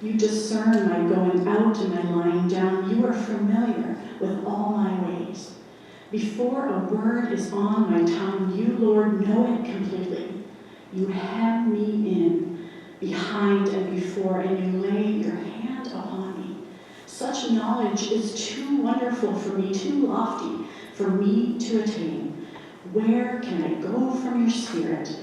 You discern my going out and my lying down. You are familiar with all my ways. Before a word is on my tongue, you, Lord, know it completely. You hem me in, behind and before, and you lay your hand upon me. Such knowledge is too wonderful for me, too lofty for me to attain. Where can I go from your spirit?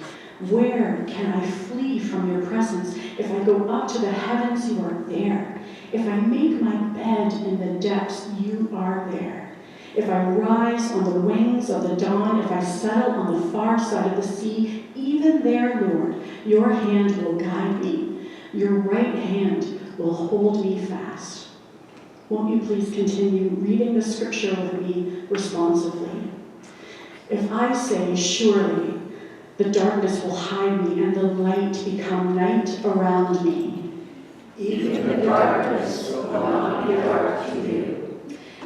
Where can I flee from your presence? If I go up to the heavens, you are there. If I make my bed in the depths, you are there. If I rise on the wings of the dawn, if I settle on the far side of the sea, even there, Lord, your hand will guide me. Your right hand will hold me fast. Won't you please continue reading the scripture with me responsively? If I say, surely, the darkness will hide me and the light become night around me. Even the darkness will not be dark to you.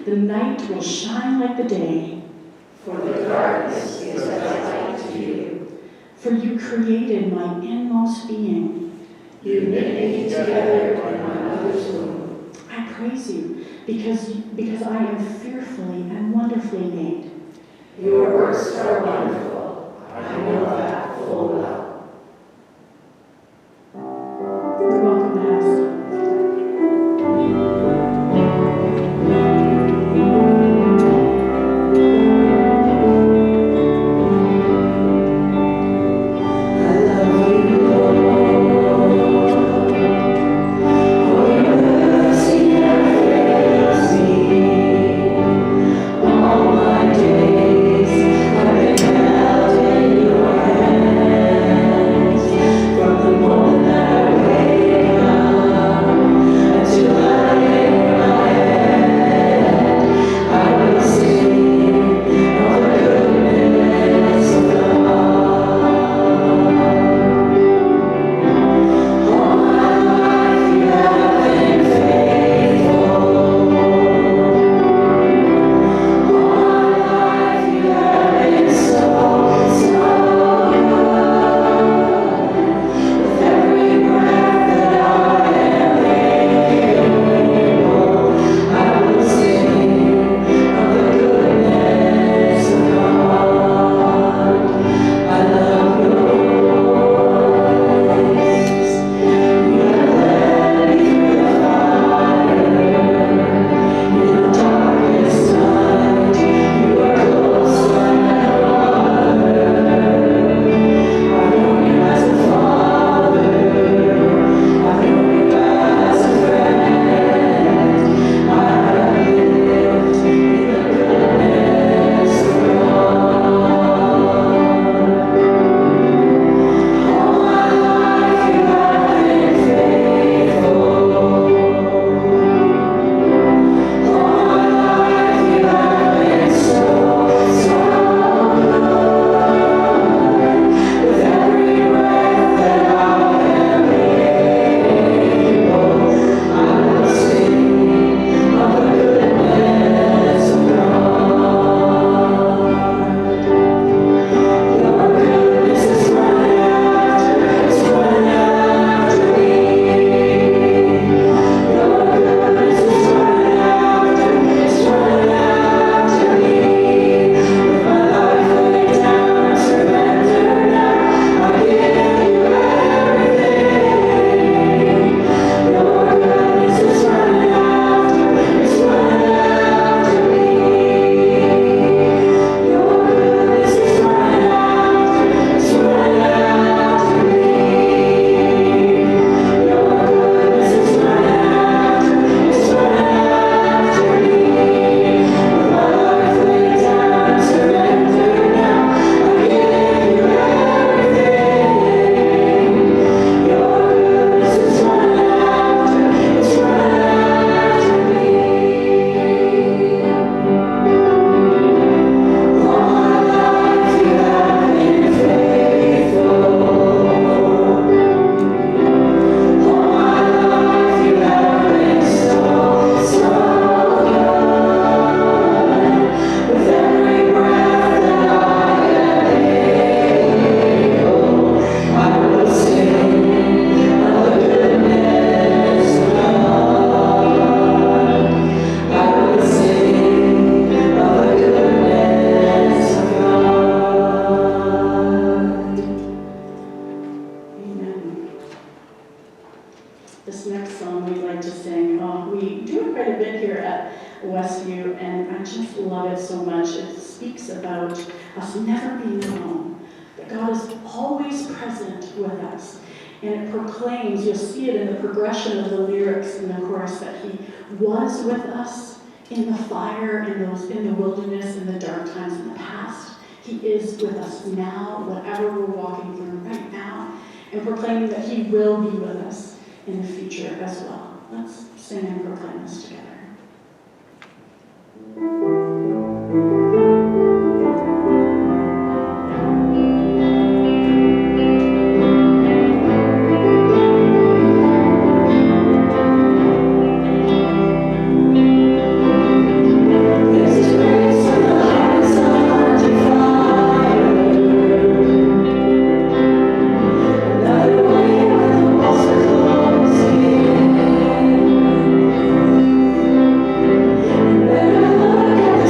The night will shine like the day. For the darkness is as light to you. For you created my inmost being. You knit me together in my mother's womb. I praise you because I am fearfully and wonderfully made. Your works are wonderful. I know that full well. You're welcome to ask. All my days I've been held in your hand. song we'd like to sing. We do it quite a bit here at Westview, and I just love it so much. It speaks about us never being alone, that God is always present with us. And it proclaims, you'll see it in the progression of the lyrics in the chorus, that He was with us in the fire, in the wilderness, in the dark times in the past. He is with us now, whatever we're walking through right now, and proclaiming that He will be with us in the future as well. Let's sing and proclaim this together. Better look at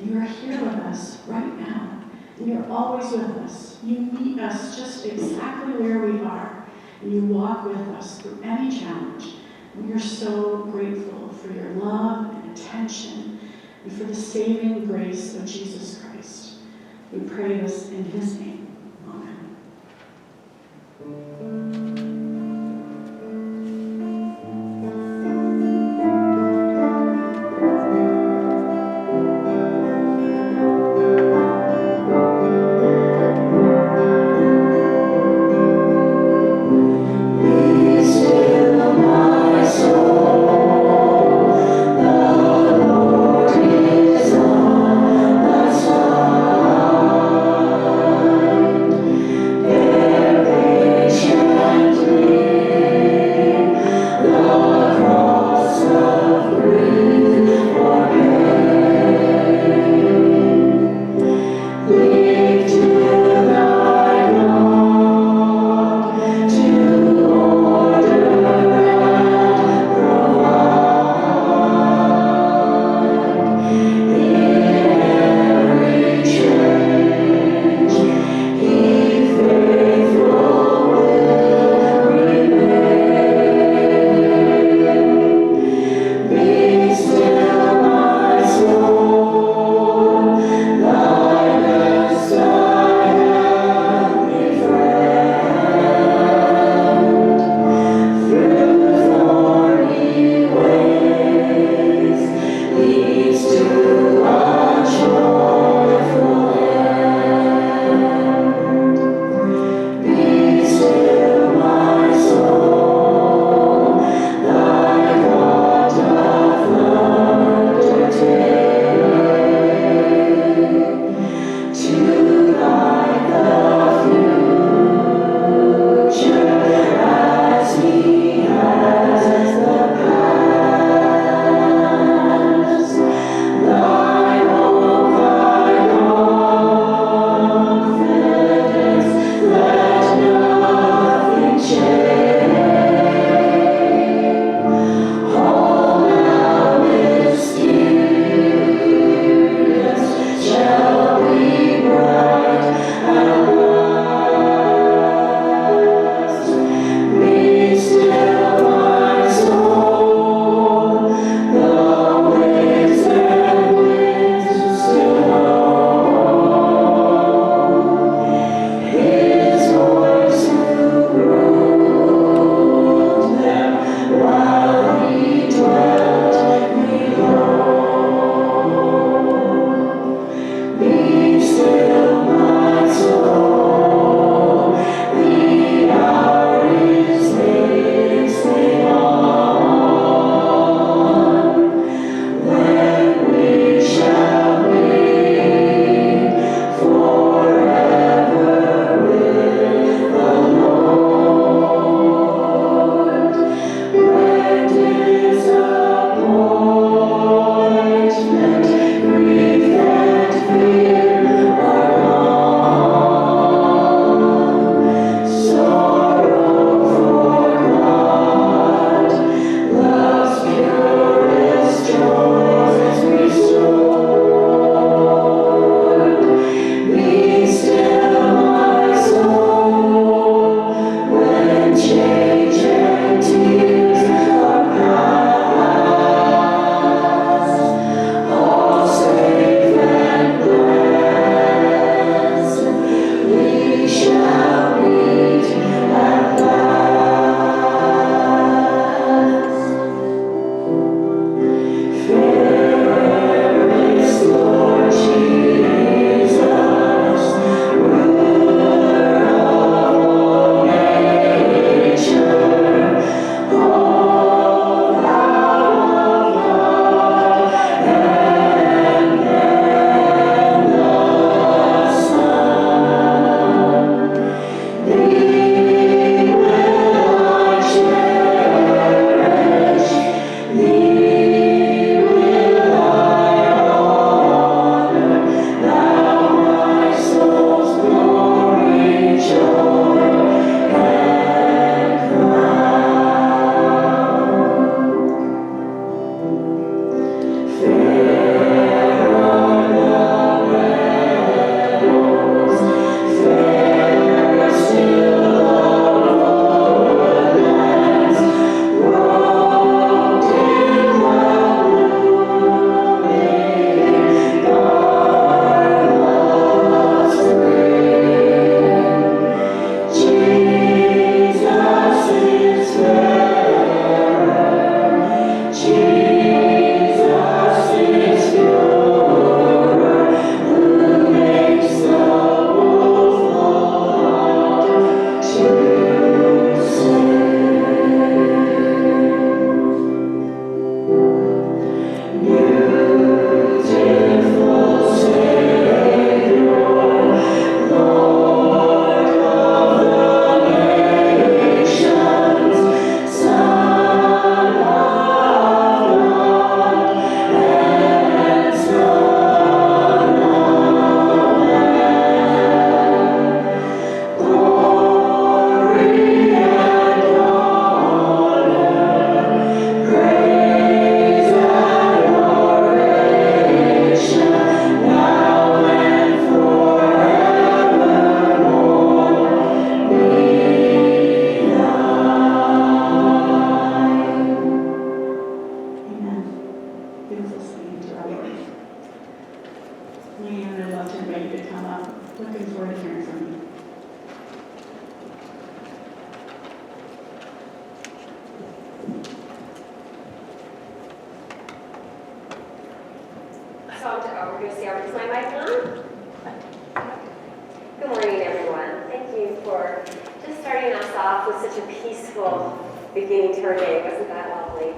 And you are here with us right now. And you're always with us. You meet us just exactly where we are. And you walk with us through any challenge. And we are so grateful for your love and attention and for the saving grace of Jesus Christ. We pray this in his name. Amen. Lord is on the side. Leanne, I'd love to invite you to come up. Looking forward to hearing from you. So we're going to see, is my mic on? Good morning, everyone. Thank you for just starting us off with such a peaceful beginning to our day. Wasn't that lovely?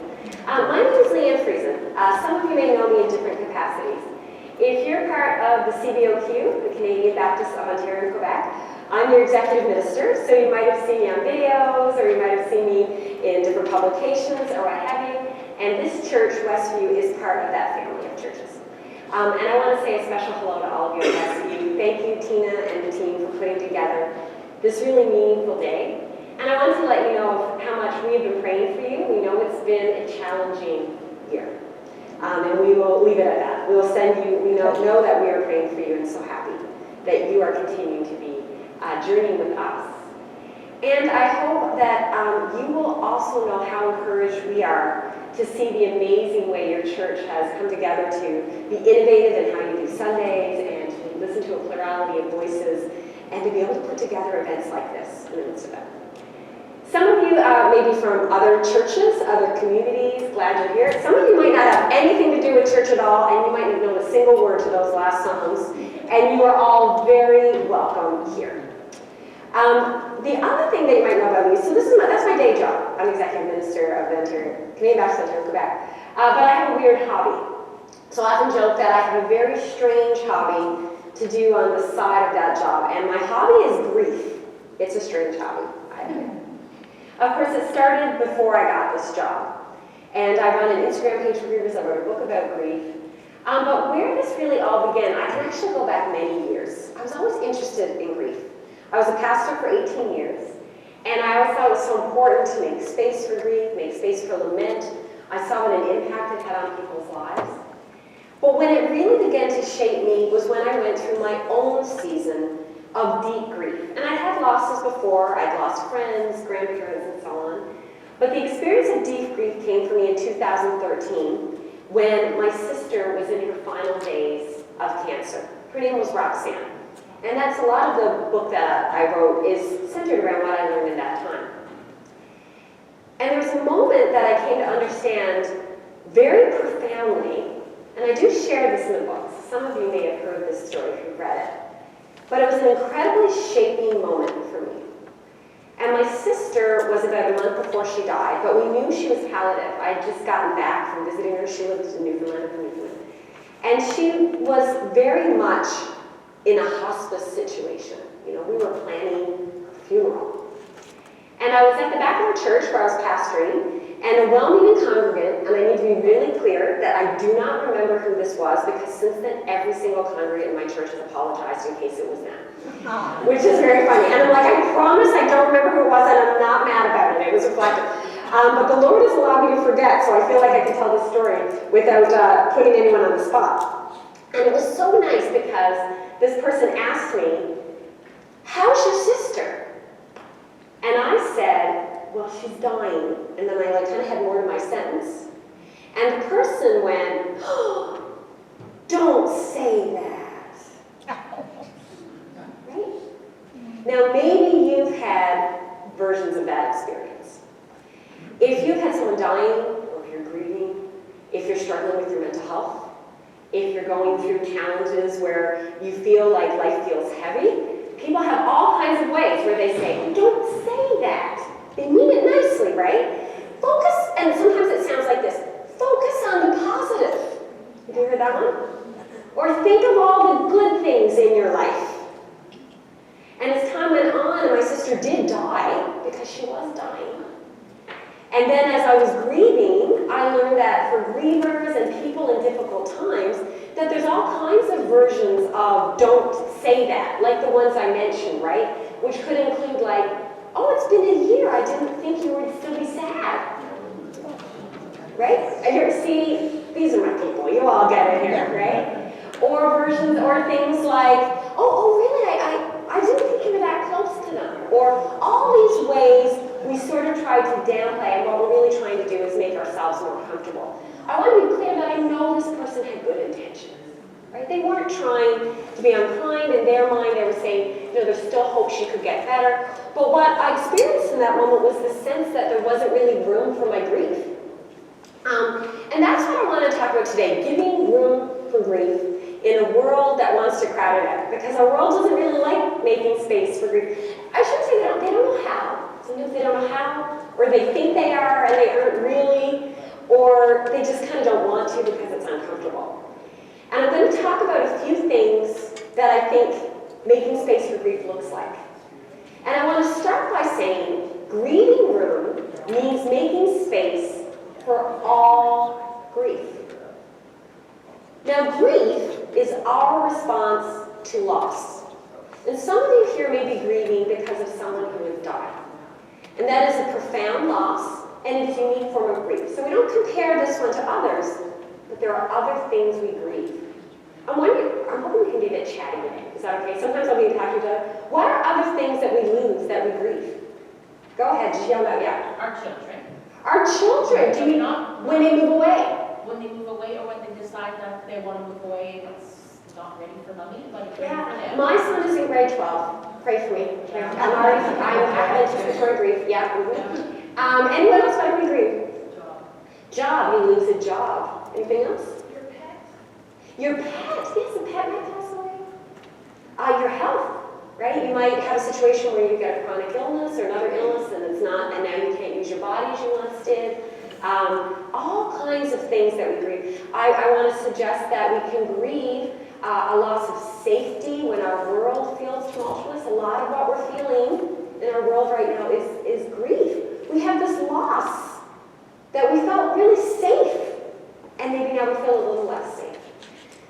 My name is Leanne Friesen. Some of you may know me in different capacities. If you're part of the CBOQ, the Canadian Baptist of Ontario and Quebec, I'm your executive minister, so you might have seen me on videos, or you might have seen me in different publications, or what have you. And this church, Westview, is part of that family of churches. And I want to say a special hello to all of you at Westview. Thank you, Tina and the team, for putting together this really meaningful day. And I wanted to let you know how much we have been praying for you. We know it's been a challenging year. And we will leave it at that. We will send you, we know that we are praying for you and so happy that you are continuing to be journeying with us. And I hope that you will also know how encouraged we are to see the amazing way your church has come together to be innovative in how you do Sundays and to listen to a plurality of voices and to be able to put together events like this in the midst of it. Some of you may be from other churches, other communities, glad you're here. Some of you might not have anything to do with church at all, and you might not know a single word to those last songs, and you are all very welcome here. The other thing that you might know about me, so that's my day job. I'm executive minister of the Canadian Baptist Centre in Quebec, but I have a weird hobby. So I often joke that I have a very strange hobby to do on the side of that job, and my hobby is grief. It's a strange hobby, I admit. Of course, it started before I got this job, and I run an Instagram page for grievers. I wrote a book about grief. But where this really all began, I can actually go back many years. I was always interested in grief. I was a pastor for 18 years, and I always thought it was so important to make space for grief, make space for lament. I saw what an impact it had on people's lives. But when it really began to shape me was when I went through my own season of deep grief. And I had losses before. I'd lost friends, grandparents, and so on. But the experience of deep grief came for me in 2013 when my sister was in her final days of cancer. Her name was Roxanne. And that's a lot of the book that I wrote is centered around what I learned in that time. And there was a moment that I came to understand very profoundly, and I do share this in the book. Some of you may have heard this story if you've read it. But it was an incredibly shaping moment for me. And my sister was about a month before she died, but we knew she was palliative. I had just gotten back from visiting her. She lived in Newfoundland. And she was very much in a hospice situation. You know, we were planning a funeral. And I was at the back of our church where I was pastoring, and a well-meaning congregant, and I need to be really clear that I do not remember who this was, because since then every single congregant in my church has apologized in case it was them. Which is very funny. And I'm like, I promise I don't remember who it was, and I'm not mad about it. It was reflective. But the Lord has allowed me to forget, so I feel like I can tell this story without putting anyone on the spot. And it was so nice because this person asked me, "How's your sister?" And I said, "Well, she's dying." And then I kind of had more to my sentence. And the person went, "Oh, don't say that." Right? Now, maybe you've had versions of that experience. If you've had someone dying, or if you're grieving, if you're struggling with your mental health, if you're going through challenges where you feel like life feels heavy, people have all kinds of ways where they say, "Don't say that." They mean it nicely, right? Focus, and sometimes it sounds like this, focus on the positive. Have you heard that one? Or think of all the good things in your life. And as time went on, and my sister did die, because she was dying. And then as I was grieving, I learned that for grievers and people in difficult times, that there's all kinds of versions of "don't say that," like the ones I mentioned, right? Which could include like, "Oh, it's been a year, I didn't think you would still be sad." Right? And here, see, these are my people, you all get it here, right? Or versions, or things like, oh really, I didn't think you were that close to them. Or all these ways we sort of try to downplay, and what we're really trying to do is make ourselves more comfortable. I want to be clear that I know this person had good intentions, right? They weren't trying to be unkind. In their mind, they were saying, there's still hope she could get better. But what I experienced in that moment was the sense that there wasn't really room for my grief. And that's what I want to talk about today, giving room for grief in a world that wants to crowd it out. Because our world doesn't really like making space for grief. I shouldn't say they don't know how. Sometimes they don't know how, or they think they are and they aren't really, or they just kind of don't want to because it's uncomfortable. And I'm going to talk about a few things that I think making space for grief looks like. And I want to start by saying grieving room means making space for all grief. Now, grief is our response to loss. And some of you here may be grieving because of someone who has died. And that is a profound loss, and it's a unique form of grief. So we don't compare this one to others, but there are other things we grieve. I'm hoping we can be a bit chatty today. Is that okay? Sometimes I'll be talking to what are other things that we lose, that we grieve? Go ahead, just yell out, yeah. Our children. Our children, do you not, when they move away? When they move away or when they decide that they want to move away, it's not ready for mommy, but it's ready for them. My son is in grade 12. Pray for me. I'm anticipatory grief, yeah. Mm-hmm. Anyone else want to grieve? Job, you lose a job. Anything else? Your pet, yes, a pet might pass away. Your health, right? You might have a situation where you get a chronic illness or another illness and it's not, and now you can't use your body as you once did. All kinds of things that we grieve. I want to suggest that we can grieve a loss of safety when our world feels tumultuous. A lot of what we're feeling in our world right now is grief. We have this loss that we felt really safe, and maybe now we feel a little less safe.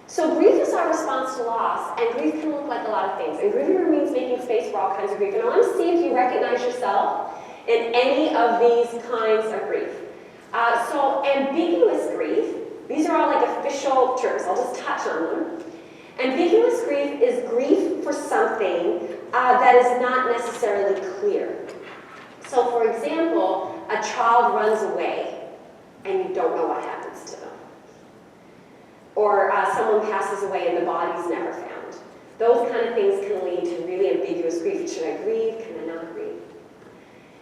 So grief is our response to loss, and grief can look like a lot of things. And grieving room means making space for all kinds of grief. And I want to see if you recognize yourself in any of these kinds of grief. So ambiguous grief, these are all like official terms. I'll just touch on them. Ambiguous grief is grief for something that is not necessarily clear. So for example, a child runs away and you don't know what happens to them. Or someone passes away and the body's never found. Those kind of things can lead to really ambiguous grief. Should I grieve? Can I not grieve?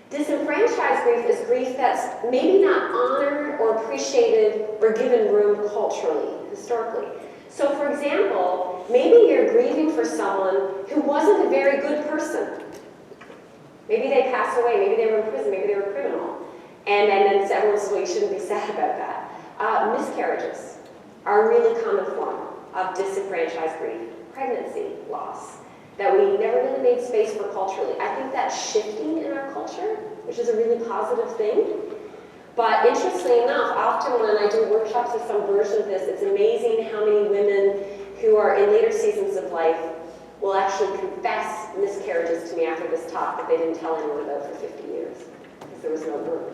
Disenfranchised grief is grief that's maybe not honored or appreciated or given room culturally, historically. So for example, maybe you're grieving for someone who wasn't a very good person. Maybe they passed away, maybe they were in prison, maybe they were a criminal. And then everyone says, well, you shouldn't be sad about that. Miscarriages are a really common form of disenfranchised grief. Pregnancy, loss, that we never really made space for culturally. I think that's shifting in our culture, which is a really positive thing. But interestingly enough, often when I do workshops with some version of this, it's amazing how many women who are in later seasons of life will actually confess miscarriages to me after this talk that they didn't tell anyone about for 50 years, because there was no room.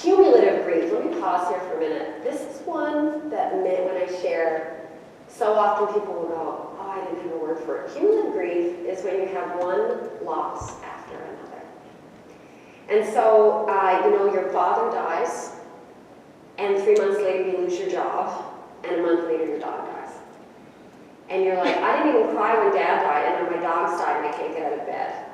Cumulative grief, let me pause here for a minute. This is one that when I share, so often people will go, oh, I didn't have a word for it. Cumulative grief is when you have one loss after another. And so, your father dies, and 3 months later you lose your job, and a month later your dog dies. And you're like, I didn't even cry when Dad died, and then my dogs died, and I can't get out of bed.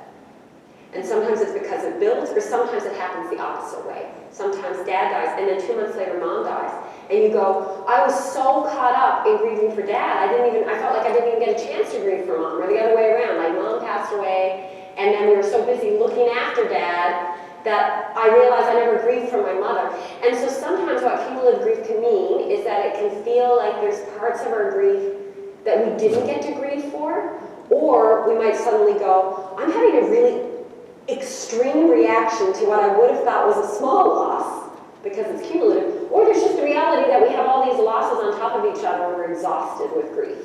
And sometimes it's because of bills, or sometimes it happens the opposite way. Sometimes Dad dies, and then 2 months later Mom dies. And you go, I was so caught up in grieving for Dad, I felt like I didn't even get a chance to grieve for Mom, or the other way around. Like Mom passed away, and then we were so busy looking after Dad that I realized I never grieved for my mother. And so sometimes what cumulative grief can mean is that it can feel like there's parts of our grief that we didn't get to grieve for, or we might suddenly go, I'm having a really extreme reaction to what I would have thought was a small loss, because it's cumulative, or there's just the reality that we have all these losses on top of each other and we're exhausted with grief.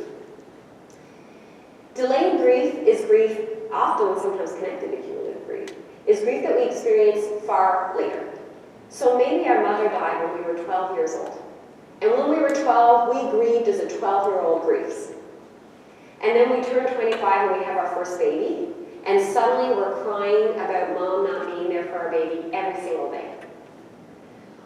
Delayed grief is grief, often sometimes connected to cumulative grief, is grief that we experience far later. So maybe our mother died when we were 12 years old. And when we were 12, we grieved as a 12-year-old grieves. And then we turn 25 and we have our first baby, and suddenly we're crying about Mom not being there for our baby every single day.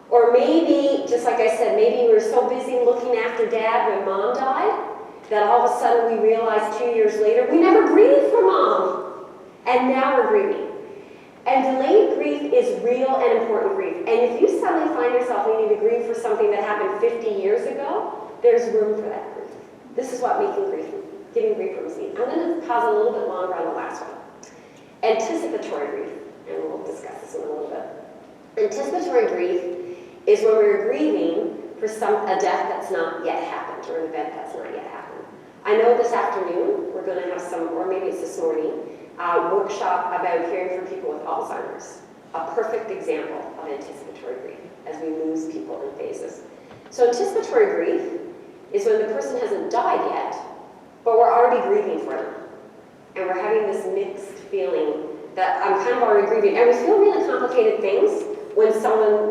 Or maybe, just like I said, maybe we were so busy looking after Dad when Mom died that all of a sudden we realized 2 years later we never grieved for Mom. And now we're grieving. And delayed grief is real and important grief. And if you suddenly find yourself needing to grieve for something that happened 50 years ago, there's room for that grief. This is what giving grief rooms mean. I'm going to pause a little bit longer on the last one. Anticipatory grief, and we'll discuss this in a little bit. Anticipatory grief is when we're grieving for a death that's not yet happened, or an event that's not yet happened. I know this afternoon we're going to have some, or maybe it's this morning, workshop about caring for people with Alzheimer's. A perfect example of anticipatory grief as we lose people in phases. So anticipatory grief is when the person hasn't died yet, but we're already grieving for them. And we're having this mixed feeling that I'm kind of already grieving. And we feel really complicated things when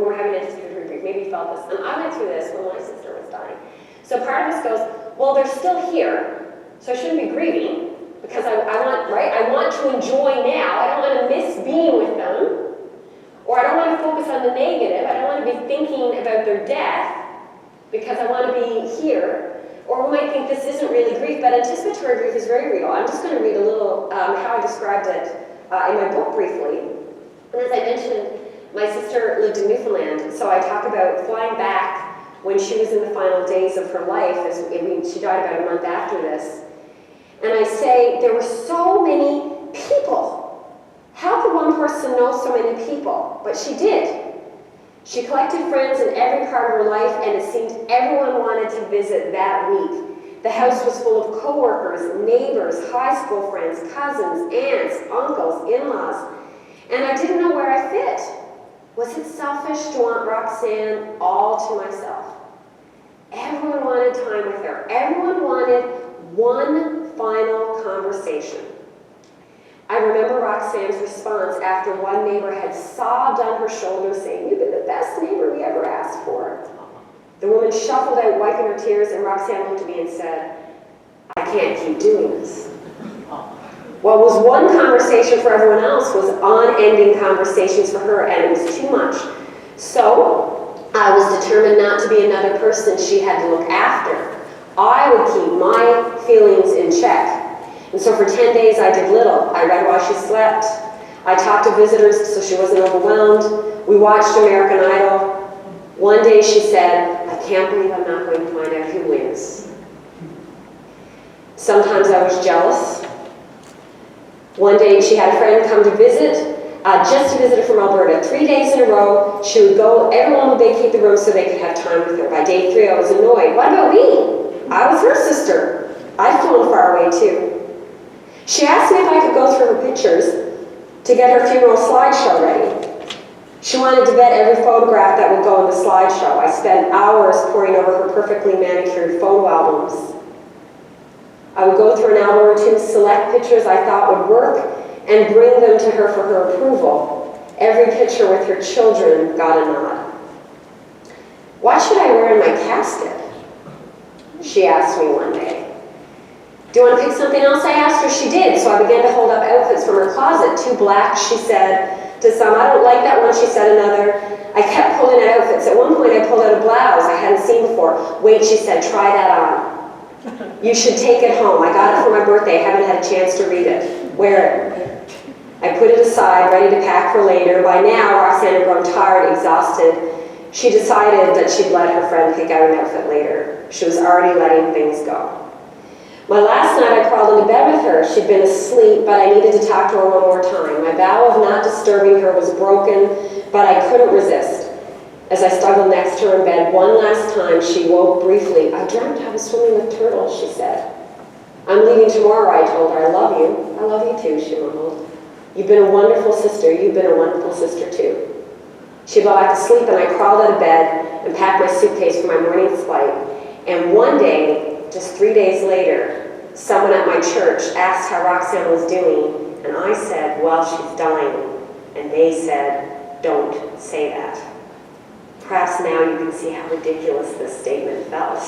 we're having anticipatory grief. Maybe you felt this. And I went through this when my sister was dying. So part of us goes, well, they're still here, so I shouldn't be grieving because I want to enjoy now. I don't want to miss being with them. Or I don't want to focus on the negative. I don't want to be thinking about their death because I want to be here. Or we might think this isn't really grief, but anticipatory grief is very real. I'm just going to read a little how I described it in my book briefly. And as I mentioned, my sister lived in Newfoundland, so I talk about flying back when she was in the final days of her life. She died about a month after this. And I say, there were so many people. How could one person know so many people? But she did. She collected friends in every part of her life, and it seemed everyone wanted to visit that week. The house was full of coworkers, neighbors, high school friends, cousins, aunts, uncles, in-laws. And I didn't know where I fit. Was it selfish to want Roxanne all to myself? Everyone wanted time with her. Everyone wanted one final conversation. I remember Roxanne's response after one neighbor had sobbed on her shoulder saying, "You've been the best neighbor we ever asked for." The woman shuffled out, wiping her tears, and Roxanne looked at me and said, "I can't keep doing this." What was one conversation for everyone else was unending conversations for her, and it was too much. So I was determined not to be another person she had to look after. I would keep my feelings in check. And so for 10 days I did little. I read while she slept. I talked to visitors so she wasn't overwhelmed. We watched American Idol. One day she said, "I can't believe I'm not going to find out who wins." Sometimes I was jealous. One day she had a friend come to visit, just to visit her from Alberta. 3 days in a row, she would go, everyone would vacate the room so they could have time with her. By day 3, I was annoyed. What about me? I was her sister. I'd flown far away too. She asked me if I could go through her pictures to get her funeral slideshow ready. She wanted to vet every photograph that would go in the slideshow. I spent hours poring over her perfectly manicured photo albums. I would go through an album or two, select pictures I thought would work, and bring them to her for her approval. Every picture with her children got a nod. "What should I wear in my casket?" she asked me one day. "Do you want to pick something else?" I asked her. She did, so I began to hold up outfits from her closet. 2 black, she said to some. "I don't like that one," she said another. I kept pulling at outfits. At one point, I pulled out a blouse I hadn't seen before. "Wait," she said, "try that on. You should take it home. I got it for my birthday. I haven't had a chance to read it. Wear it." I put it aside, ready to pack for later. By now, Roxanne had grown tired, exhausted. She decided that she'd let her friend pick out an outfit later. She was already letting things go. My last night, I crawled into bed with her. She'd been asleep, but I needed to talk to her one more time. My vow of not disturbing her was broken, but I couldn't resist. As I snuggled next to her in bed one last time, she woke briefly. "I dreamt I was swimming with turtles," she said. "I'm leaving tomorrow," I told her. "I love you." "I love you too," she mumbled. "You've been a wonderful sister. You've been a wonderful sister too." She fell back to sleep, and I crawled out of bed and packed my suitcase for my morning's flight. And one day, just 3 days later, someone at my church asked how Roxanne was doing, and I said, "Well, she's dying." And they said, "Don't say that." Perhaps now you can see how ridiculous this statement felt.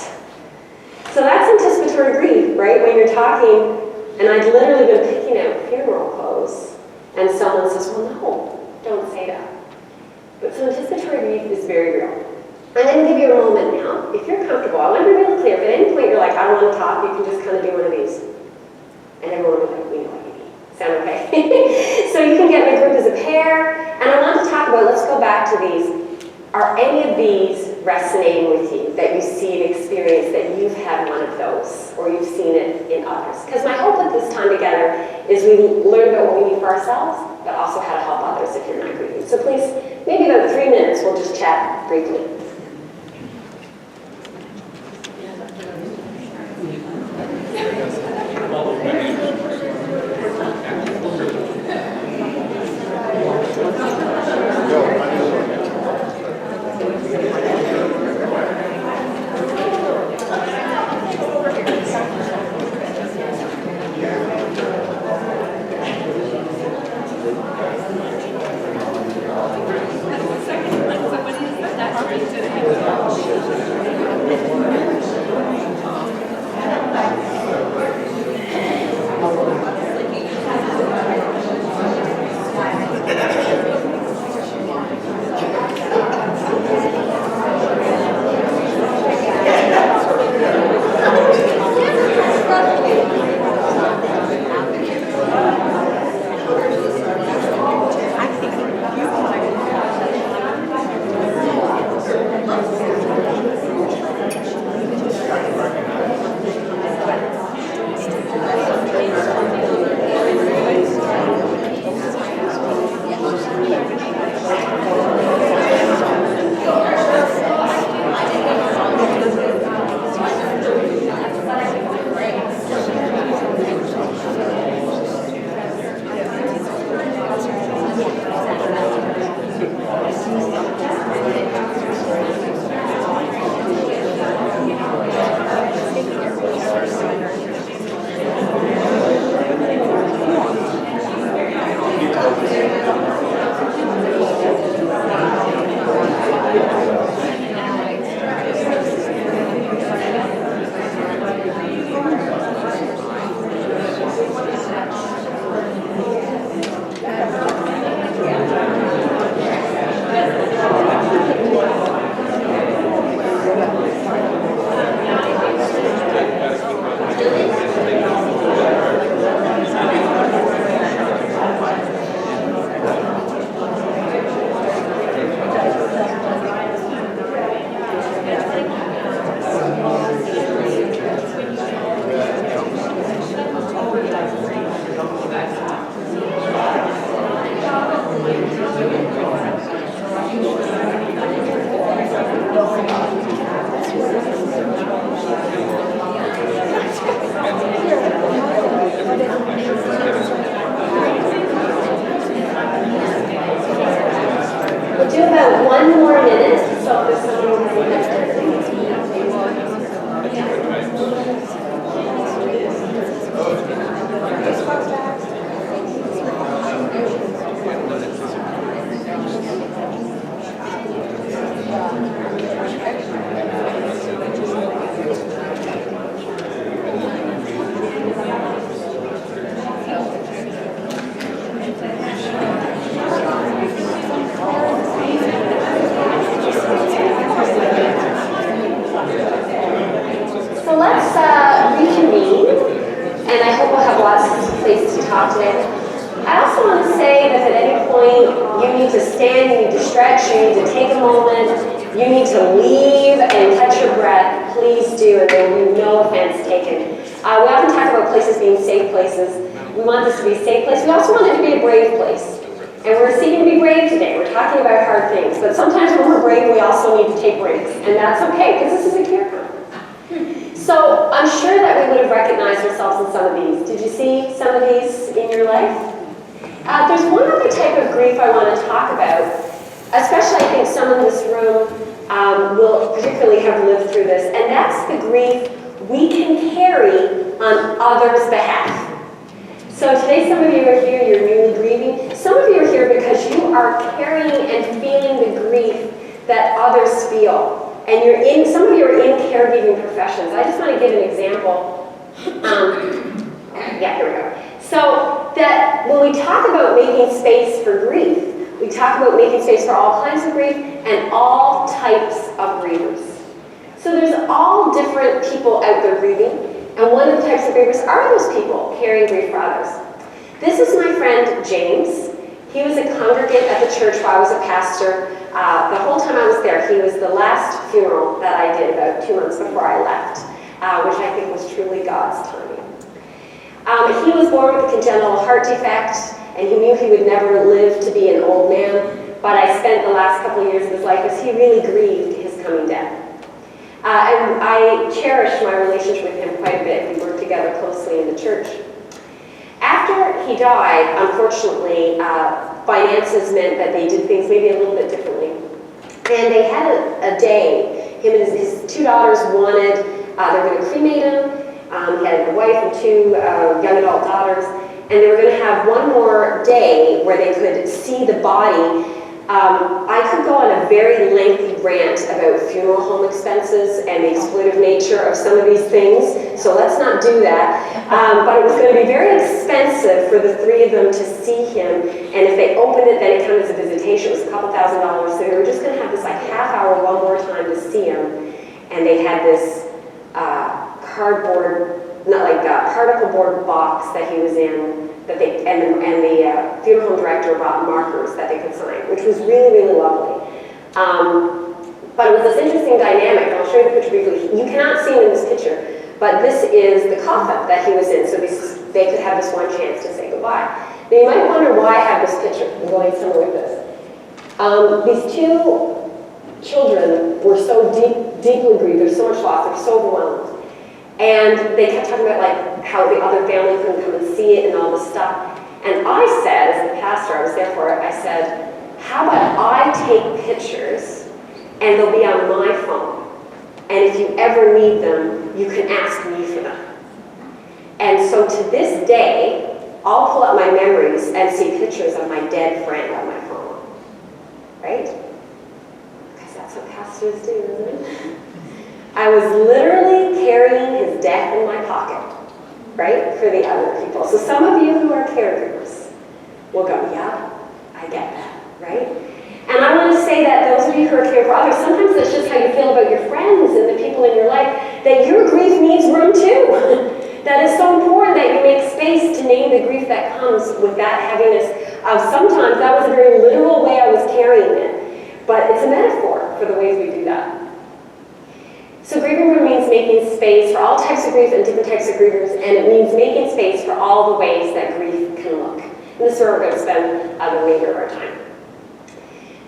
So that's anticipatory grief, right? When you're talking, and I'd literally been picking out funeral clothes, and someone says, "Well, no, don't say that." But so anticipatory grief is very real. I'm going to give you a moment now. If you're comfortable, I want to be really clear. If at any point you're like, I don't want to talk, you can just kind of do one of these. And everyone will be like, we know what you mean. Sound okay? So you can get in a group as a pair. And I want to talk about, let's go back to these. Are any of these resonating with you, that you see and experience that you've had one of those, or you've seen it in others? Because my hope with this time together is we learn about what we need for ourselves, but also how to help others if you're not grieving. So please, maybe about 3 minutes, we'll just chat briefly. We'll do about 1 more minute, so if there's something I also want to say that at any point you need to stand, you need to stretch, you need to take a moment, you need to leave and catch your breath. Please do, and there will be no offense taken. We often talk about places being safe places. We want this to be a safe place. We also want it to be a brave place. And we're seeking to be brave today. We're talking about hard things. But sometimes when we're brave, we also need to take breaks. And that's okay, because this is a care group. So I'm sure that we would have recognized ourselves in some of these. Did you see some of these in your life? There's one other type of grief I want to talk about. Especially, I think some in this room will particularly have lived through this. And that's the grief we can carry on others' behalf. So today some of you are here, you're newly grieving. Some of you are here because you are carrying and feeling the grief that others feel. And some of you are in caregiving professions. I just want to give an example. Yeah, here we go. So that when we talk about making space for grief, We talk about making space for all kinds of grief and all types of grievers. So there's all different people out there grieving, and one of the types of grievers are those people carrying grief for others. This is my friend James. He was a congregant at the church while I was a pastor. The whole time I was there, he was the last funeral that I did about 2 months before I left, which I think was truly God's timing. He was born with a congenital heart defect, and he knew he would never live to be an old man, but I spent the last couple of years of his life as he really grieved his coming death. And I cherish my relationship with him quite a bit. We worked together closely in the church. After he died, unfortunately, finances meant that they did things maybe a little bit differently. And they had a day, him and his 2 daughters wanted, they were going to cremate him. He had a wife and 2 young adult daughters, and they were going to have one more day where they could see the body. I could go on a very lengthy rant about funeral home expenses and the exploitative nature of some of these things, so let's not do that. But it was going to be very expensive for the 3 of them to see him, and if they opened it, then it comes as a visitation. It was a couple $1,000, so they were just going to have this like half hour, one more time to see him, and they had this cardboard, not like a particle board box that he was in, that they and the funeral home director brought markers that they could sign, which was really, really lovely. But it was this interesting dynamic. I'll show you the picture briefly. You cannot see him in this picture, but this is the coffin that he was in, so they could have this one chance to say goodbye. Now you might wonder why I have this picture. I'm going somewhere with this. These 2 children were so deeply grieved. There's so much loss. They're so overwhelmed. And they kept talking about like how the other family couldn't come and see it and all this stuff. And I said, as the pastor, I was there for it, I said, how about I take pictures and they'll be on my phone. And if you ever need them, you can ask me for them. And so to this day, I'll pull up my memories and see pictures of my dead friend on my phone. Right? Because that's what pastors do, isn't it? I was literally carrying his death in my pocket, right, for the other people. So some of you who are caregivers will go, yeah, I get that, right? And I want to say that those of you who are caring for others, sometimes it's just how you feel about your friends and the people in your life, that your grief needs room too. That is so important that you make space to name the grief that comes with that heaviness of sometimes that was a very literal way I was carrying it, but it's a metaphor for the ways we do that. So Grieving Room means making space for all types of grief and different types of grievers, and it means making space for all the ways that grief can look. And this is where we're going to spend the remainder of our time.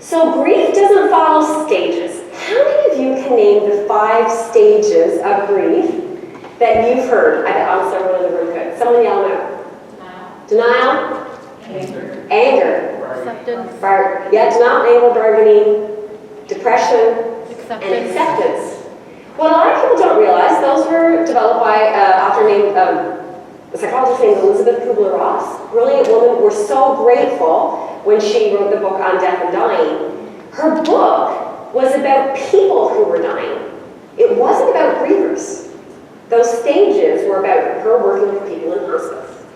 So grief doesn't follow stages. How many of you can name the 5 stages of grief that you've heard? I bet almost everyone in the room could. Someone yell them out. Denial. Anger. Acceptance. Denial, anger, bargaining, depression, and acceptance. What a lot of people don't realize, those were developed by an author named, a psychologist named Elizabeth Kubler-Ross. Brilliant woman. We're so grateful when she wrote the book on death and dying. Her book was about people who were dying. It wasn't about grievers. Those stages were about her working with people in hospice.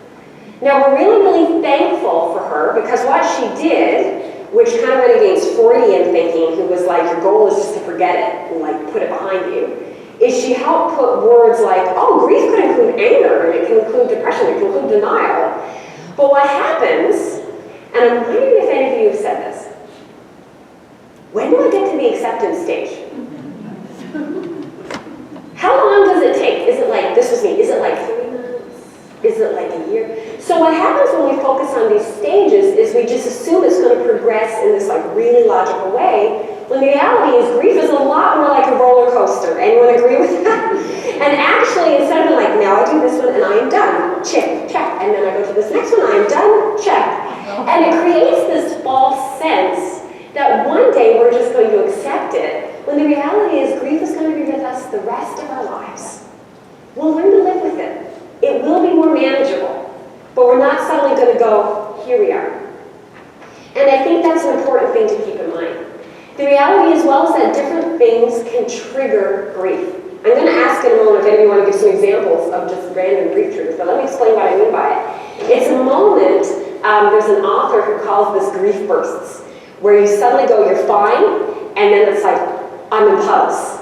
Now we're really, really thankful for her because what she did, which kind of went against Freudian thinking, who was like, your goal is just to forget it and like put it behind you, is she helped put words like, oh, grief could include anger, and it can include depression, it can include denial. But what happens, and I'm wondering if any of you have said this, when do I get to the acceptance stage? How long does it take? Is it like, this was me, is it like 3 months? Is it like a year? So what happens when we focus on these stages is we just assume it's going to progress in this like really logical way, when the reality is grief is a lot more like a roller coaster. Anyone agree with that? And actually, instead of being like, now I do this one and I am done, check, check, and then I go to this next one, I am done, check. And it creates this false sense that one day we're just going to accept it, when the reality is grief is going to be with us the rest of our lives. We'll learn to live with it. It will be more manageable, but we're not suddenly going to go, here we are. And I think that's an important thing to keep in mind. The reality as well is that different things can trigger grief. I'm going to ask in a moment if anyone want to give some examples of just random grief triggers, but let me explain what I mean by it. It's a moment there's an author who calls this grief bursts, where you suddenly go, you're fine, and then it's like, I'm in puddles.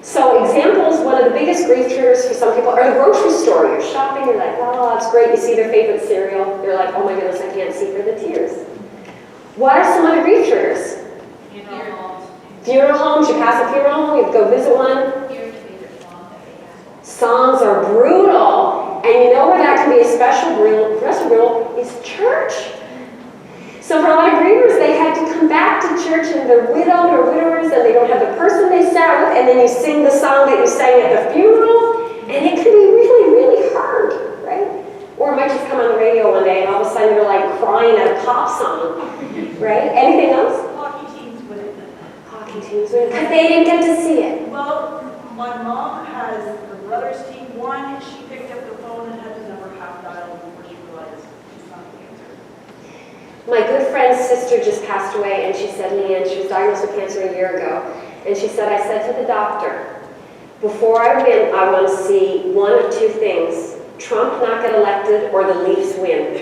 So examples, one of the biggest grief triggers for some people are the grocery store. You're shopping, you're like, oh, that's great. You see their favorite cereal. You're like, oh my goodness, I can't see for the tears. What are some other grief triggers? Funeral homes. Funeral homes, you pass a funeral home, you have to go visit one. Here's your favorite song that they have. Songs are brutal. And you know where that can be especially brutal is church. So for a lot of grievers, they had to come back to church and they're widowed or widowers and they don't have the person they sat with, and then you sing the song that you sang at the funeral, and it can be really, really hard, right? Or it might just come on the radio one day and all of a sudden you're like crying at a pop song, right? Anything else? Hockey teams win. Hockey teams win, because they didn't get to see it. Well, my mom has her brother's team won. She picked up the phone and had the number half dialed before she realized she's not the answer. My good friend's sister just passed away, and she said, Leanne, she was diagnosed with cancer a year ago, and she said, I said to the doctor, before I win, I want to see one of two things, Trump not get elected or the Leafs win.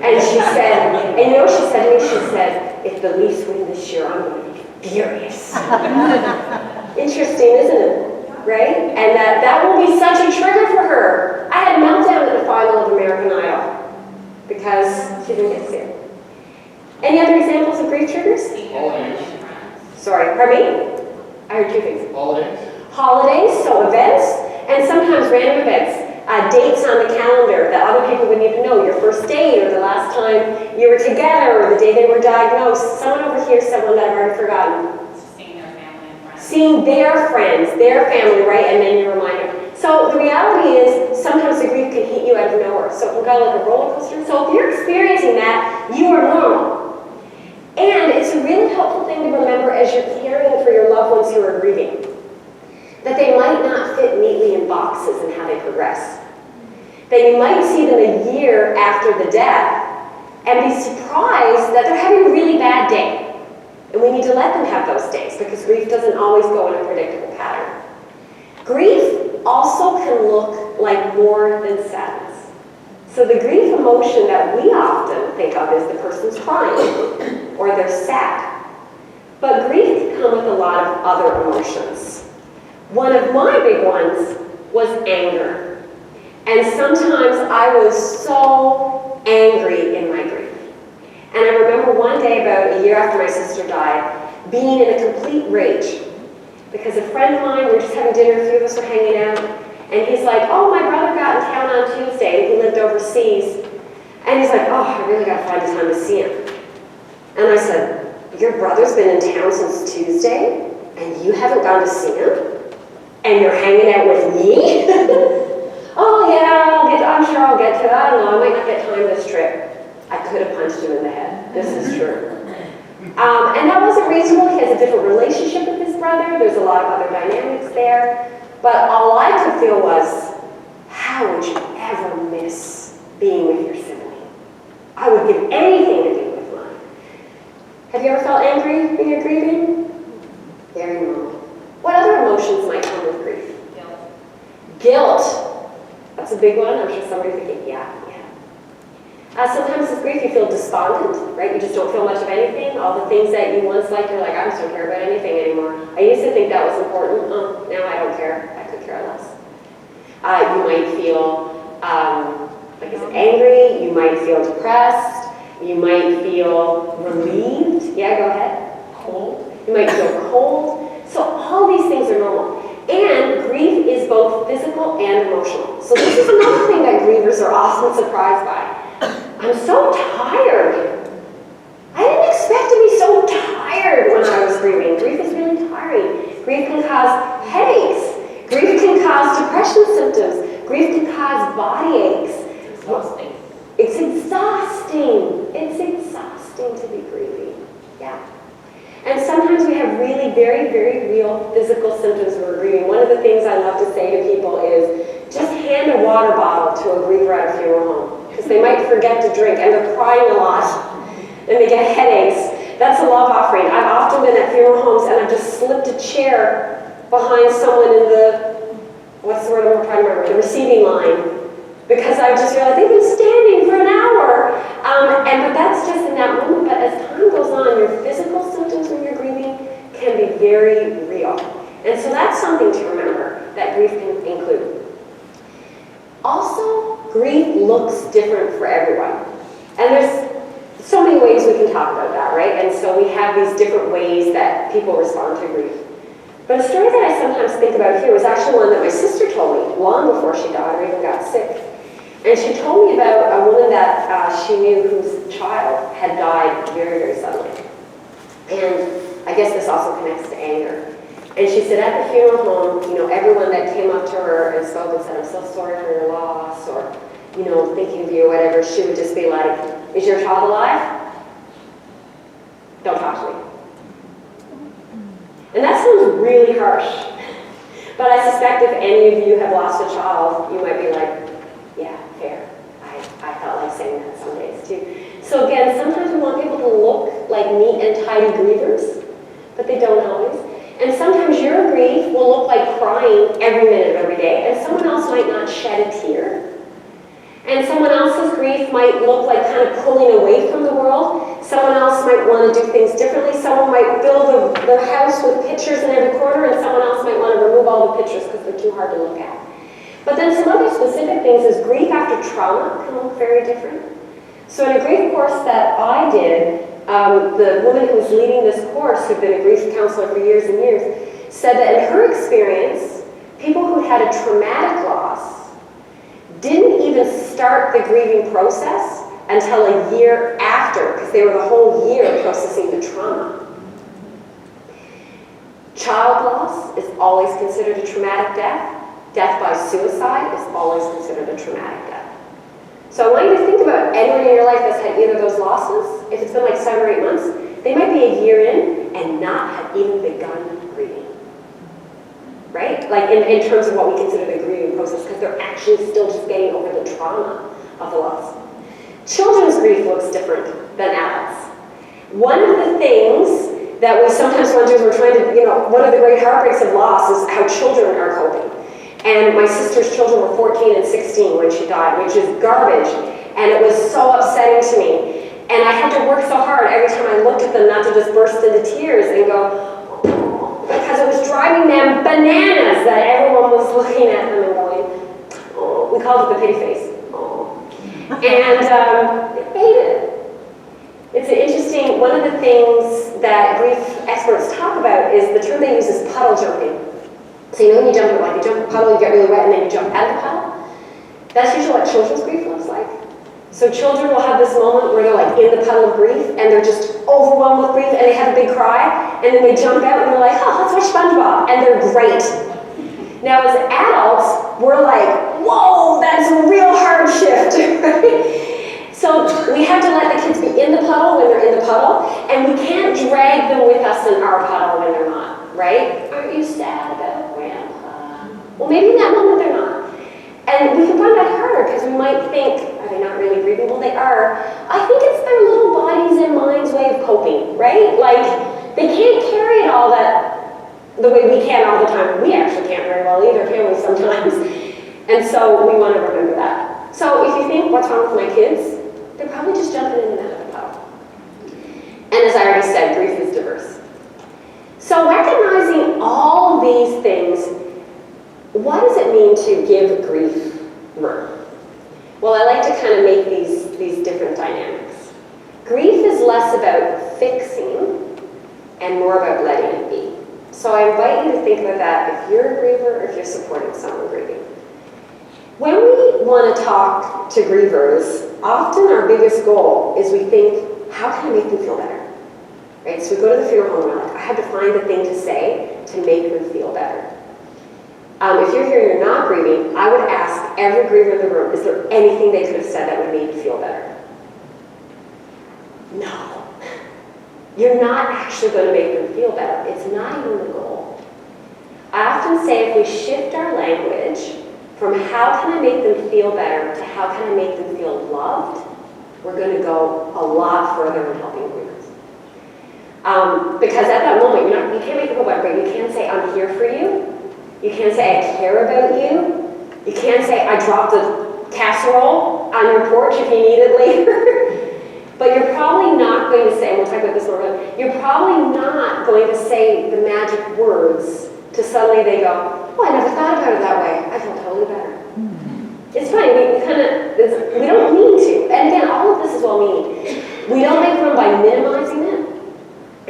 And she said, and you know what she said to me? She said, if the Leafs win this year, I'm going to be furious. Interesting, isn't it? Right? And that will be such a trigger for her. I had a meltdown at the final of American Idol because she didn't get to see it. Any other examples of grief triggers? Holidays. Sorry, pardon me? I heard two things. Holidays. Holidays, so events, and sometimes random events. Dates on the calendar that other people wouldn't even know. Your first date, or the last time you were together, or the day they were diagnosed. Someone over here said one that I've already forgotten. Seeing their family and friends. Seeing their friends, their family, right? And then you're reminded. So the reality is, sometimes the grief can hit you out of nowhere. So it can go like a roller coaster. So if you're experiencing that, you are normal. And it's a really helpful thing to remember as you're caring for your loved ones who are grieving, that they might not fit neatly in boxes in how they progress. That you might see them a year after the death and be surprised that they're having a really bad day. And we need to let them have those days because grief doesn't always go in a predictable pattern. Grief also can look like more than sadness. So the grief emotion that we often think of is the person's crying or they're sad. But grief can come with a lot of other emotions. One of my big ones was anger. And sometimes I was so angry in my grief. And I remember one day about a year after my sister died, being in a complete rage. Because a friend of mine, we were just having dinner, a few of us were hanging out, and he's like, oh, my brother got in town on Tuesday, and he lived overseas. And he's like, oh, I really got to find a time to see him. And I said, your brother's been in town since Tuesday, and you haven't gone to see him? And you're hanging out with me? Oh yeah, I'm sure I'll get to it. I don't know, I might not get time this trip. I could have punched him in the head. This is true. And that wasn't reasonable. He has a different relationship with his brother. There's a lot of other dynamics there. But all I could feel was, how would you ever miss being with your sibling? I would give anything to be with mine. Have you ever felt angry when you're grieving? Very normal. What other emotions might come with grief? Guilt. That's a big one. I'm sure somebody's thinking, yeah. Sometimes with grief you feel despondent, right? You just don't feel much of anything. All the things that you once liked, you're like, I just don't care about anything anymore. I used to think that was important. Now I don't care. I could care less. You might feel angry. You might feel depressed. You might feel relieved. Yeah, go ahead. Cold. You might feel cold. So all these things are normal. And grief is both physical and emotional. So this is another thing that grievers are often surprised by. I'm so tired. I didn't expect to be so tired when I was grieving. Grief is really tiring. Grief can cause headaches. Grief can cause depression symptoms. Grief can cause body aches. It's exhausting. It's exhausting. It's exhausting to be grieving. Yeah. And sometimes we have really very, very real physical symptoms when we're grieving. One of the things I love to say to people is just hand a water bottle to a griever at a funeral home. Because they might forget to drink and they're crying a lot and they get headaches. That's a love offering. I've often been at funeral homes and I've just slipped a chair behind someone in the, what's the word I'm trying to remember, the receiving line. because I just realized they've been standing for an hour. But that's just in that moment. But as time goes on, your physical symptoms when you're grieving can be very real. And so that's something to remember that grief can include. Also, grief looks different for everyone. And there's so many ways we can talk about that, right? And so we have these different ways that people respond to grief. But a story that I sometimes think about here was actually one that my sister told me long before she died or even got sick. And she told me about a woman that she knew whose child had died very, very suddenly. And I guess this also connects to anger. And she said at the funeral home, everyone that came up to her and spoke and said, I'm so sorry for your loss, or, thinking of you or whatever, she would just be like, is your child alive? Don't talk to me. And that sounds really harsh. But I suspect if any of you have lost a child, you might be like, yeah, fair. I felt like saying that some days too. So again, sometimes we want people to look like neat and tidy grievers, but they don't always. And sometimes your grief will look like crying every minute of every day, and someone else might not shed a tear. And someone else's grief might look like kind of pulling away from the world. Someone else might want to do things differently. Someone might build their house with pictures in every corner, and someone else might want to remove all the pictures because they're too hard to look at. But then some other specific things is grief after trauma can look very different. So in a grief course that I did, the woman who was leading this course, who'd been a grief counselor for years and years, said that in her experience, people who had a traumatic loss didn't even start the grieving process until a year after, because they were the whole year processing the trauma. Child loss is always considered a traumatic death. Death by suicide is always considered a traumatic death. So I want you to think about anyone in your life that's had either of those losses. If it's been like 7 or 8 months, they might be a year in and not have even begun grieving. Right? Like in terms of what we consider the grieving process, because they're actually still just getting over the trauma of the loss. Children's grief looks different than adults. One of the things that we sometimes wonder is we're trying to, one of the great heartbreaks of loss is how children are coping. And my sister's children were 14 and 16 when she died, which is garbage. And it was so upsetting to me. And I had to work so hard every time I looked at them not to just burst into tears and go, because it was driving them bananas that everyone was looking at them and going, oh, we called it the pity face. Oh. And it faded. It's interesting, one of the things that grief experts talk about is the term they use is puddle jumping. So when you jump a puddle, you get really wet and then you jump out of the puddle. That's usually what children's grief looks like. So children will have this moment where they're like in the puddle of grief and they're just overwhelmed with grief and they have a big cry and then they jump out and they're like, oh, let's watch SpongeBob, and they're great. Now as adults, we're like, whoa, that's a real hard shift, right? So we have to let the kids be in the puddle when they're in the puddle, and we can't drag them with us in our puddle when they're not, right? Aren't you sad about Grandpa? Well, maybe in that moment they're not. And we can find that hard because we might think, are they not really grieving? Well, they are. I think it's their little bodies and minds' way of coping, right? Like, they can't carry it all the way we can all the time. We actually can't very well either, can we, sometimes? And so we want to remember that. So if you think, what's wrong with my kids? They're probably just jumping in and out of the puddle. And as I already said, grief is diverse. So recognizing all these things, what does it mean to give grief room? Well, I like to kind of make these different dynamics. Grief is less about fixing and more about letting it be. So I invite you to think about that if you're a griever or if you're supporting someone grieving. When we want to talk to grievers, often our biggest goal is we think, how can I make them feel better? Right? So we go to the funeral home and we're like, I have to find the thing to say to make them feel better. If you're here and you're not grieving, I would ask every griever in the room, is there anything they could have said that would make you feel better? No. You're not actually going to make them feel better. It's not even the goal. I often say if we shift our language from how can I make them feel better to how can I make them feel loved, we're going to go a lot further in helping grievers. Because at that moment, you can't make them feel better, but you can say, I'm here for you. You can't say, I care about you. You can't say, I dropped the casserole on your porch if you need it later. But you're probably not going to say, and we'll talk about this more, you're probably not going to say the magic words to suddenly they go, oh, I never thought about it that way. I feel totally better. It's funny, we don't mean to. And again, all of this is well-meaning. We don't make room by minimizing it.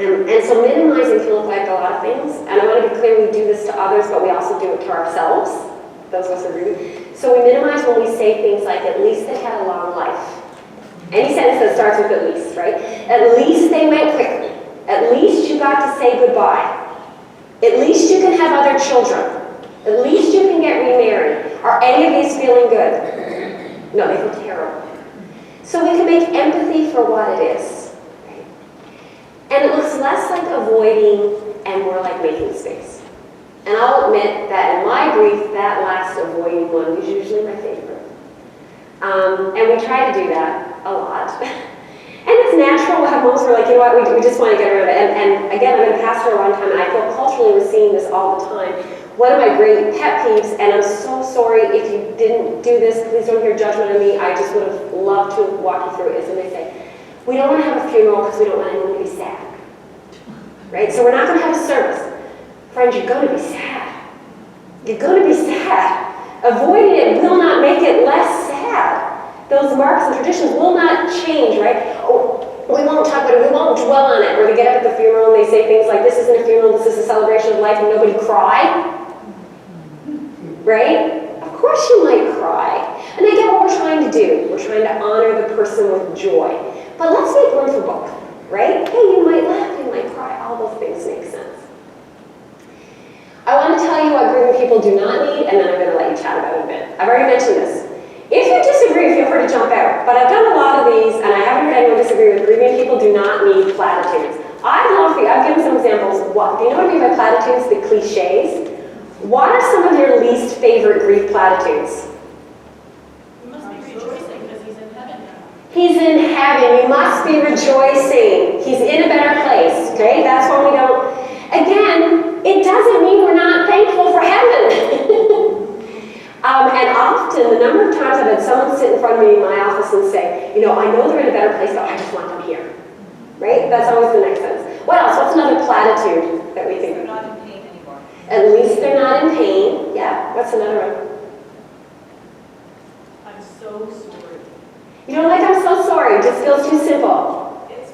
And so minimizing can look like a lot of things. And I want to be clear, we do this to others, but we also do it to ourselves. Those of us who agree. So we minimize when we say things like, at least they had a long life. Any sentence that starts with at least, right? At least they went quickly. At least you got to say goodbye. At least you can have other children. At least you can get remarried. Are any of these feeling good? No, they feel terrible. So we can make empathy for what it is. Right? And it looks less like avoiding and more like making space. And I'll admit that in my grief, that last avoiding one was usually my favorite. And we try to do that a lot. And it's natural. We'll have moments where, like, you know what, we just want to get rid of it. And again, I've been a pastor a long time, and I feel culturally we're seeing this all the time. One of my great pet peeves, and I'm so sorry if you didn't do this, please don't hear judgment on me, I just would have loved to walk you through it, is when they say, we don't want to have a funeral because we don't want anyone to be sad. Right? So we're not going to have a service. Friends, you're going to be sad. You're going to be sad. Avoiding it will not make it less sad. Those marks and traditions will not change, right? Oh, we won't talk about it, we won't dwell on it. Or they get up at the funeral and they say things like, this isn't a funeral, this is a celebration of life, and nobody cry. Right? Of course you might cry. And I get what we're trying to do. We're trying to honor the person with joy. But let's make room for both, right? Hey, you might laugh, you might cry, all those things make sense. I want to tell you what grieving people do not need, and then I'm going to let you chat about it a bit. I've already mentioned this. If you disagree, feel free to jump out. But I've done a lot of these, and I haven't heard anyone disagree with grieving people do not need platitudes. I'd love for you, I've given some examples. Do you know what I mean by platitudes? The cliches. What are some of your least favorite grief platitudes? You must be rejoicing because he's in heaven now. He's in heaven. You must be rejoicing. He's in a better place. Okay? That's when we don't. Again, it doesn't mean we're not thankful for heaven. And often, the number of times I've had someone sit in front of me in my office and say, you know, I know they're in a better place, but I just want them here. Right? That's always the next sentence. What else? What's another platitude that we think? They're not in pain anymore. At least they're not in pain. Yeah. What's another one? I'm so sorry. You don't like I'm so sorry. It just feels too simple. It's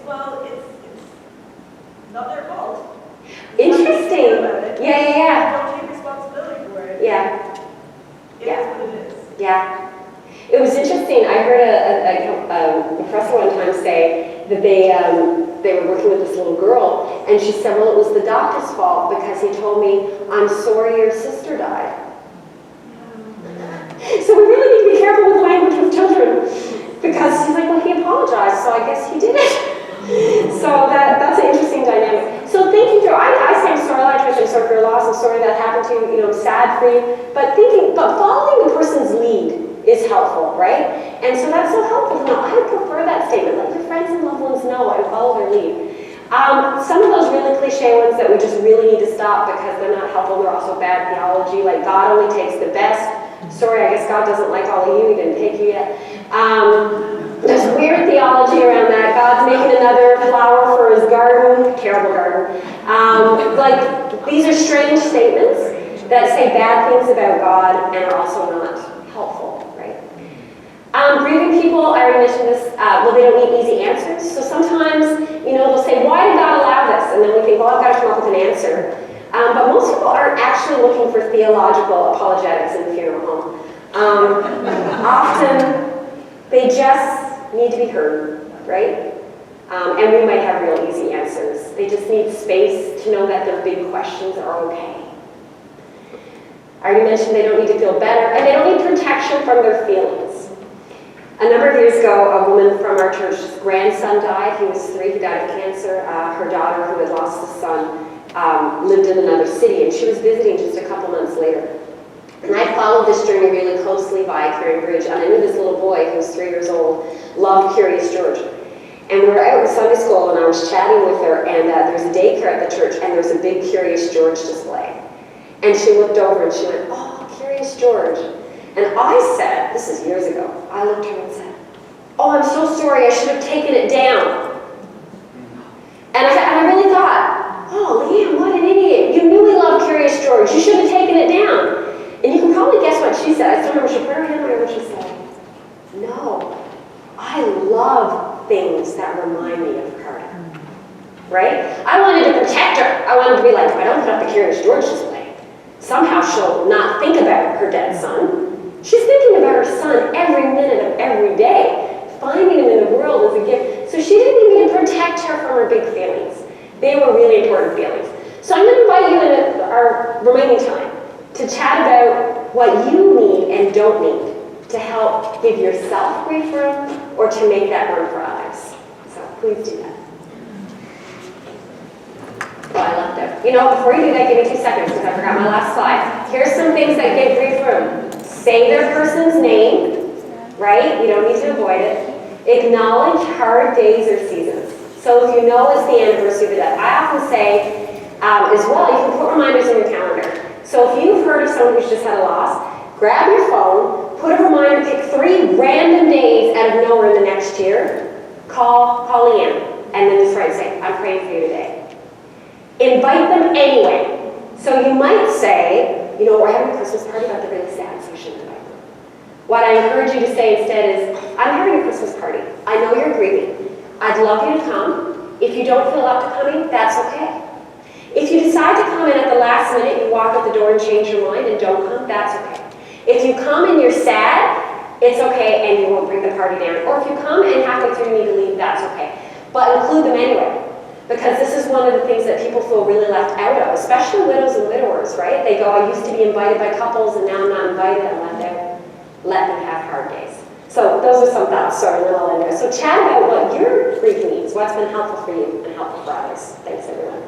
not their fault. Interesting. Yeah. Don't take responsibility for it. Yeah. It is what it is. Yeah. It was interesting. I heard a professor one time say that they were working with this little girl, and she said, well, it was the doctor's fault because he told me, I'm sorry your sister died. So we really need to be careful with language with children, because he's like, well, he apologized, so I guess he did it. So that's an interesting dynamic. So thinking through, I say I'm sorry, I'm sorry for your loss, I'm sorry that happened to you, I'm sad for you, but following the person's lead is helpful, right? And so that's so helpful. No, I would prefer that statement. Let your friends and loved ones know and follow their lead. Some of those really cliche ones that we just really need to stop because they're not helpful, they're also bad theology, like God only takes the best. Sorry, I guess God doesn't like all of you, he didn't take you yet. There's weird theology around that. God's making another flower for his garden, terrible garden. Like, these are strange statements that say bad things about God and are also not helpful, right? Grieving people, I already mentioned this, they don't need easy answers. So sometimes, they'll say, why did God allow this? And then we think, well, I've got to come up with an answer. But most people aren't actually looking for theological apologetics in the funeral home. Often, they just need to be heard, right? And we might have real easy answers. They just need space to know that their big questions are okay. I already mentioned they don't need to feel better, and they don't need protection from their feelings. A number of years ago, a woman from our church's grandson died. He was 3, he died of cancer. Her daughter, who had lost a son, lived in another city, and she was visiting just a couple months later. And I followed this journey really closely by Carrying Bridge, and I knew this little boy who was 3 years old loved Curious George. And we were out in Sunday school, and I was chatting with her, and there's a daycare at the church, and there's a big Curious George display. And she looked over and she went, oh, Curious George. And I said, this is years ago, I looked at her and said, oh, I'm so sorry, I should have taken it down. And I really thought, oh, Leanne, what an idiot. You knew we loved Curious George. You should have taken it down. And you can probably guess what she said. I still remember she put her hand on her and she said, no, I love things that remind me of Carter. Right? I wanted to protect her. I wanted to be like, if I don't put up the Curious George display, somehow she'll not think about her dead son. She's thinking about her son every minute of every day. Finding him in the world is a gift. So she didn't need me to protect her from her big feelings. They were really important feelings. So I'm going to invite you in our remaining time to chat about what you need and don't need to help give yourself grief room or to make that room for others. So please do that. Oh, I left it. You know, before you do that, give me 2 seconds because I forgot my last slide. Here's some things that give grief room. Say their person's name, right? You don't need to avoid it. Acknowledge hard days or seasons. So if you know it's the anniversary of the death, I often say as well, you can put reminders in your calendar. So if you've heard of someone who's just had a loss, grab your phone, put a reminder, pick 3 random days out of nowhere in the next year, call Leanne, and then just write and say, I'm praying for you today. Invite them anyway. So you might say, you know, we're having a Christmas party about the really sad, so you shouldn't invite them. What I encourage you to say instead is, I'm having a Christmas party. I know you're grieving. I'd love you to come. If you don't feel up to coming, that's okay. If you decide to come in at the last minute, you walk out the door and change your mind and don't come, that's okay. If you come and you're sad, it's okay and you won't bring the party down. Or if you come and halfway through you need to leave, that's okay. But include them anyway. Because this is one of the things that people feel really left out of, especially widows and widowers, right? They go, I used to be invited by couples and now I'm not invited, I'm left out. Let them have hard days. So those are some thoughts, sorry, and then I'll end there. So chat about what your grief needs, what's been helpful for you and helpful for others. Thanks, everyone.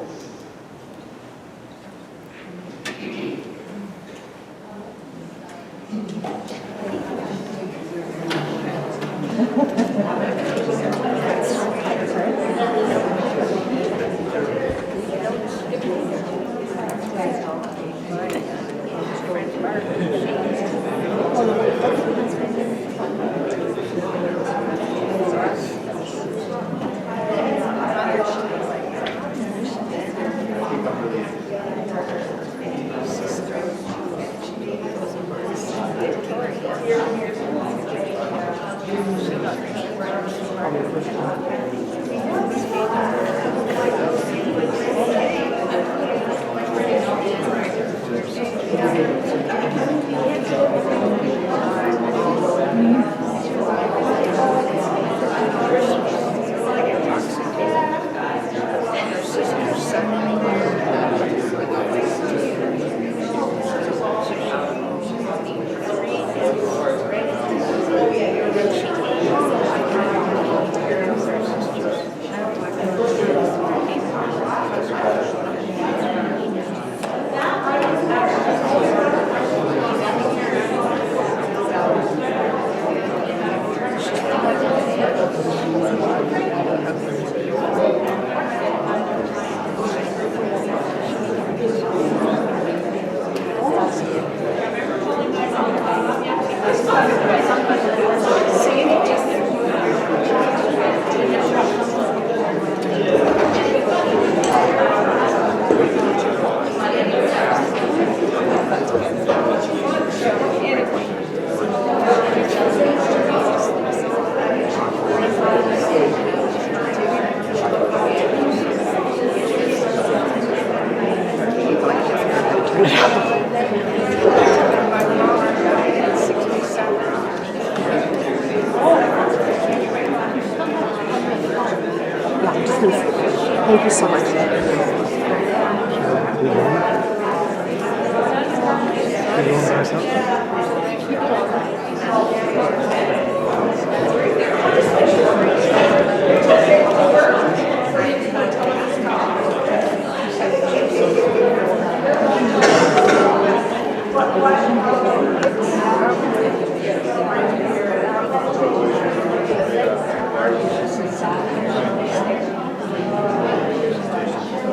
Thank you so much.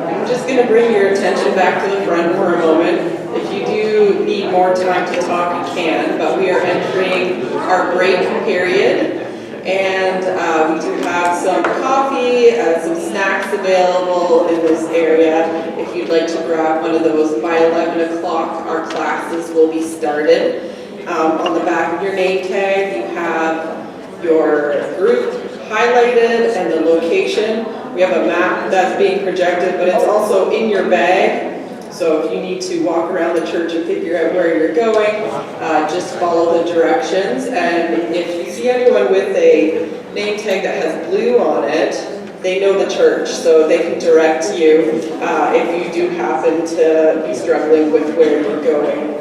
I'm just going to bring your attention back to the front for a moment. If you do need more more time to talk, you can, but we are entering our break period. And we do have some coffee, some snacks available in this area. If you'd like to grab one of those, by 11 o'clock, our classes will be started. On the back of your name tag, you have your group highlighted and the location. We have a map that's being projected, but it's also in your bag. So if you need to walk around the church and figure out where you're going, just follow the directions. And if you see anyone with a name tag that has blue on it, they know the church, so they can direct you if you do happen to be struggling with where you're going.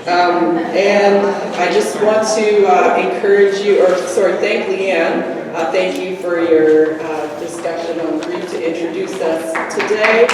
And I just want to encourage you, thank Leanne. Thank you for your discussion on grief to introduce us today.